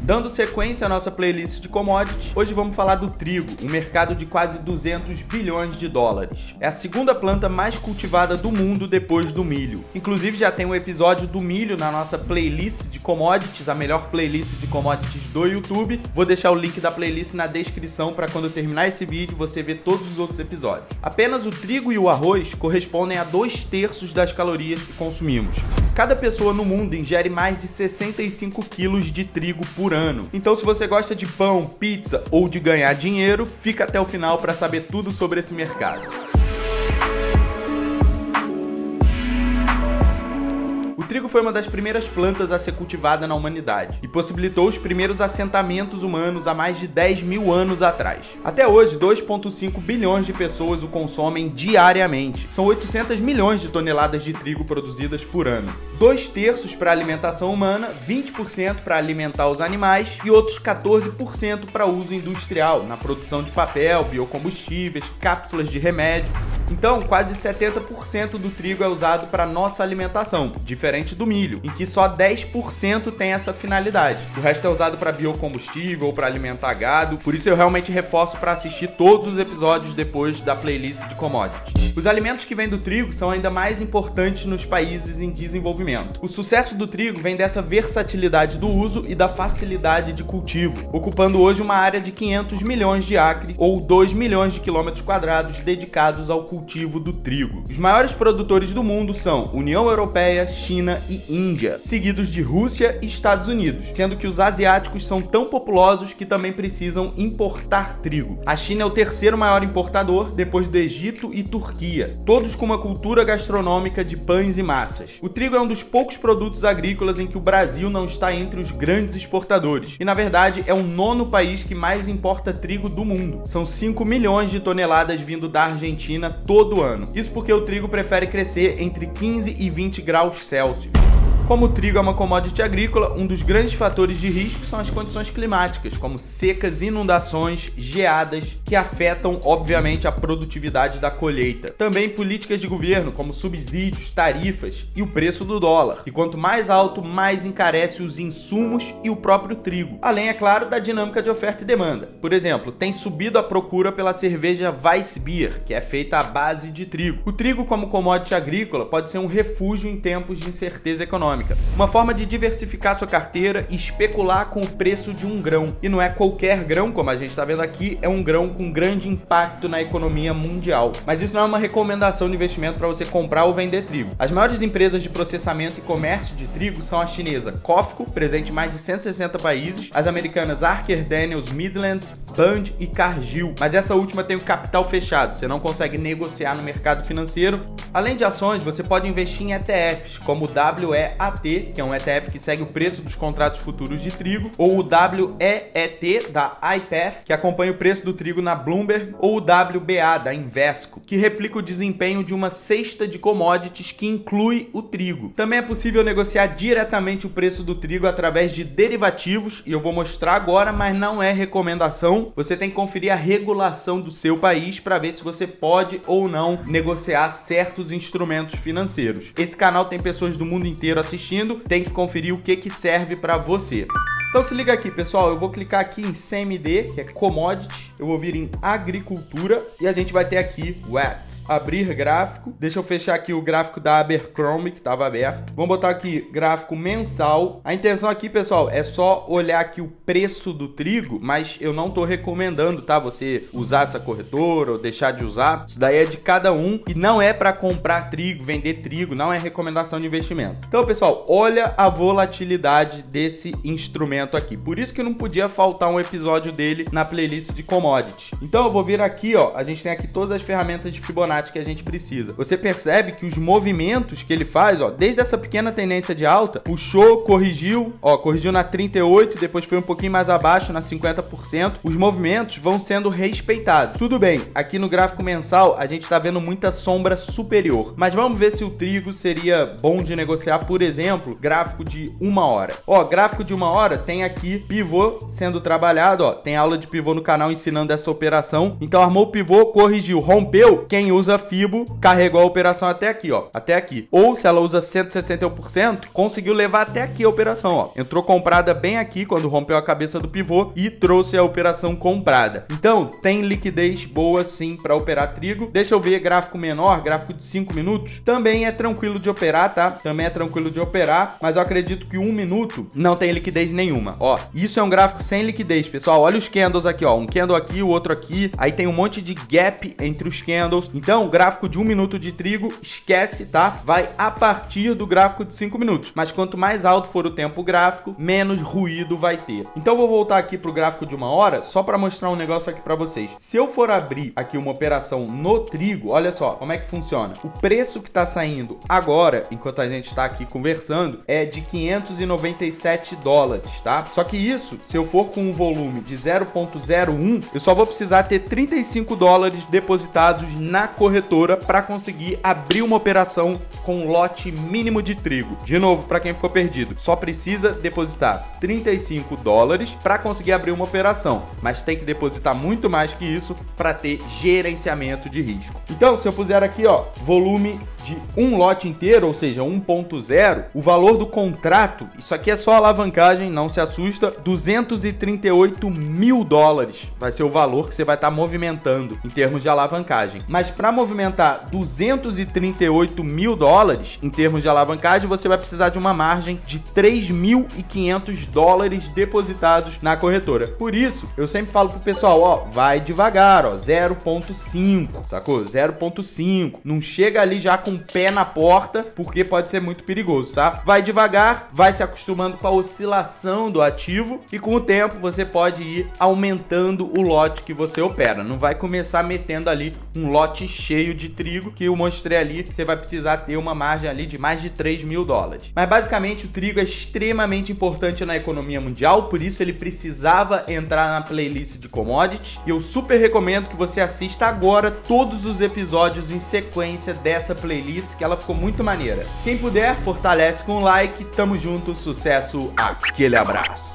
Dando sequência à nossa playlist de commodities, hoje vamos falar do trigo, um mercado de quase 200 bilhões de dólares. É a segunda planta mais cultivada do mundo depois do milho. Inclusive já tem um episódio do milho na nossa playlist de commodities, a melhor playlist de commodities do YouTube. Vou deixar o link da playlist na descrição para quando eu terminar esse vídeo você ver todos os outros episódios. Apenas o trigo e o arroz correspondem a 2/3 das calorias que consumimos. Cada pessoa no mundo ingere mais de 65 quilos de trigo por ano. Então, se você gosta de pão, pizza ou de ganhar dinheiro, fica até o final para saber tudo sobre esse mercado. O trigo foi uma das primeiras plantas a ser cultivada na humanidade e possibilitou os primeiros assentamentos humanos há mais de 10 mil anos atrás. Até hoje, 2,5 bilhões de pessoas o consomem diariamente. São 800 milhões de toneladas de trigo produzidas por ano. 2/3 para alimentação humana, 20% para alimentar os animais e outros 14% para uso industrial, na produção de papel, biocombustíveis, cápsulas de remédio. Então, quase 70% do trigo é usado para nossa alimentação, diferente do milho, em que só 10% tem essa finalidade. O resto é usado para biocombustível ou para alimentar gado, por isso eu realmente reforço para assistir todos os episódios depois da playlist de commodities. Os alimentos que vêm do trigo são ainda mais importantes nos países em desenvolvimento. O sucesso do trigo vem dessa versatilidade do uso e da facilidade de cultivo, ocupando hoje uma área de 500 milhões de acres ou 2 milhões de quilômetros quadrados dedicados ao cultivo do trigo. Os maiores produtores do mundo são União Europeia, China e Índia, seguidos de Rússia e Estados Unidos, sendo que os asiáticos são tão populosos que também precisam importar trigo. A China é o terceiro maior importador, depois do Egito e Turquia, todos com uma cultura gastronômica de pães e massas. O trigo é um dos poucos produtos agrícolas em que o Brasil não está entre os grandes exportadores, e na verdade é o 9º país que mais importa trigo do mundo. São 5 milhões de toneladas vindo da Argentina todo ano. Isso porque o trigo prefere crescer entre 15 e 20 graus Celsius. Como o trigo é uma commodity agrícola, um dos grandes fatores de risco são as condições climáticas, como secas, inundações, geadas, que afetam, obviamente, a produtividade da colheita. Também políticas de governo, como subsídios, tarifas e o preço do dólar. E quanto mais alto, mais encarece os insumos e o próprio trigo. Além, é claro, da dinâmica de oferta e demanda. Por exemplo, tem subido a procura pela cerveja Weissbier, que é feita à base de trigo. O trigo, como commodity agrícola, pode ser um refúgio em tempos de incerteza econômica. Uma forma de diversificar sua carteira e especular com o preço de um grão. E não é qualquer grão, como a gente está vendo aqui, é um grão com grande impacto na economia mundial. Mas isso não é uma recomendação de investimento para você comprar ou vender trigo. As maiores empresas de processamento e comércio de trigo são a chinesa COFCO, presente em mais de 160 países, as americanas Archer Daniels Midland, Band e Cargill. Mas essa última tem o capital fechado, você não consegue negociar no mercado financeiro. Além de ações, você pode investir em ETFs, como o WEAT, que é um ETF que segue o preço dos contratos futuros de trigo, ou o WEET da IPEF, que acompanha o preço do trigo na Bloomberg, ou o WBA da Invesco, que replica o desempenho de uma cesta de commodities que inclui o trigo. Também é possível negociar diretamente o preço do trigo através de derivativos, e eu vou mostrar agora, mas não é recomendação. Você tem que conferir a regulação do seu país para ver se você pode ou não negociar certos instrumentos financeiros. Esse canal tem pessoas do mundo inteiro assistindo, tem que conferir o que serve para você. Então se liga aqui, pessoal, eu vou clicar aqui em CMD, que é Commodity, eu vou vir em Agricultura e a gente vai ter aqui WET, abrir gráfico. Deixa eu fechar aqui o gráfico da Abercrombie, que estava aberto. Vamos botar aqui gráfico mensal. A intenção aqui, pessoal, é só olhar aqui o preço do trigo, mas eu não estou recomendando, tá? Você usar essa corretora ou deixar de usar. Isso daí é de cada um e não é para comprar trigo, vender trigo, não é recomendação de investimento. Então, pessoal, olha a volatilidade desse instrumento aqui. Por isso que não podia faltar um episódio dele na playlist de commodity. Então eu vou vir aqui, ó, a gente tem aqui todas as ferramentas de Fibonacci que a gente precisa. Você percebe que os movimentos que ele faz, ó, desde essa pequena tendência de alta, puxou, corrigiu, ó, corrigiu na 38, depois foi um pouquinho mais abaixo, na 50%. Os movimentos vão sendo respeitados. Tudo bem, aqui no gráfico mensal a gente tá vendo muita sombra superior, mas vamos ver se o trigo seria bom de negociar, por exemplo, gráfico de 1 hora. Ó, gráfico de 1 hora tem tem aqui pivô sendo trabalhado, ó. Tem aula de pivô no canal ensinando essa operação. Então armou o pivô, corrigiu, rompeu. Quem usa FIBO carregou a operação até aqui, ó. Até aqui. Ou se ela usa 161%, conseguiu levar até aqui a operação, ó. Entrou comprada bem aqui quando rompeu a cabeça do pivô e trouxe a operação comprada. Então, tem liquidez boa sim para operar trigo. Deixa eu ver gráfico menor, gráfico de 5 minutos. Também é tranquilo de operar, tá? Também é tranquilo de operar, mas eu acredito que 1 minuto não tem liquidez nenhuma. Ó, isso é um gráfico sem liquidez, pessoal. Olha os candles aqui, ó. Um candle aqui, o outro aqui. Aí tem um monte de gap entre os candles. Então, o gráfico de 1 minuto de trigo, esquece, tá? Vai a partir do gráfico de 5 minutos. Mas quanto mais alto for o tempo gráfico, menos ruído vai ter. Então, eu vou voltar aqui pro gráfico de 1 hora, só para mostrar um negócio aqui para vocês. Se eu for abrir aqui uma operação no trigo, olha só como é que funciona. O preço que tá saindo agora, enquanto a gente tá aqui conversando, é de 597 dólares, tá? Só que isso, se eu for com um volume de 0.01, eu só vou precisar ter 35 dólares depositados na corretora para conseguir abrir uma operação com lote mínimo de trigo. De novo, para quem ficou perdido, só precisa depositar 35 dólares para conseguir abrir uma operação, mas tem que depositar muito mais que isso para ter gerenciamento de risco. Então, se eu puser aqui, ó, volume de um lote inteiro, ou seja, 1.0, o valor do contrato, isso aqui é só alavancagem, não se assusta, 238 mil dólares vai ser o valor que você vai estar movimentando em termos de alavancagem. Mas para movimentar 238 mil dólares em termos de alavancagem, você vai precisar de uma margem de 3.500 dólares depositados na corretora. Por isso, eu sempre falo pro pessoal, ó, vai devagar, ó, 0.5, sacou? 0.5, não chega ali já com o pé na porta, porque pode ser muito perigoso, tá? Vai devagar, vai se acostumando com a oscilação do ativo e com o tempo você pode ir aumentando o lote que você opera. Não vai começar metendo ali um lote cheio de trigo, que eu mostrei ali, você vai precisar ter uma margem ali de mais de 3 mil dólares. Mas basicamente o trigo é extremamente importante na economia mundial, por isso ele precisava entrar na playlist de commodities, e eu super recomendo que você assista agora todos os episódios em sequência dessa playlist, que ela ficou muito maneira. Quem puder, fortalece com um like, tamo junto, sucesso, aquele abraço.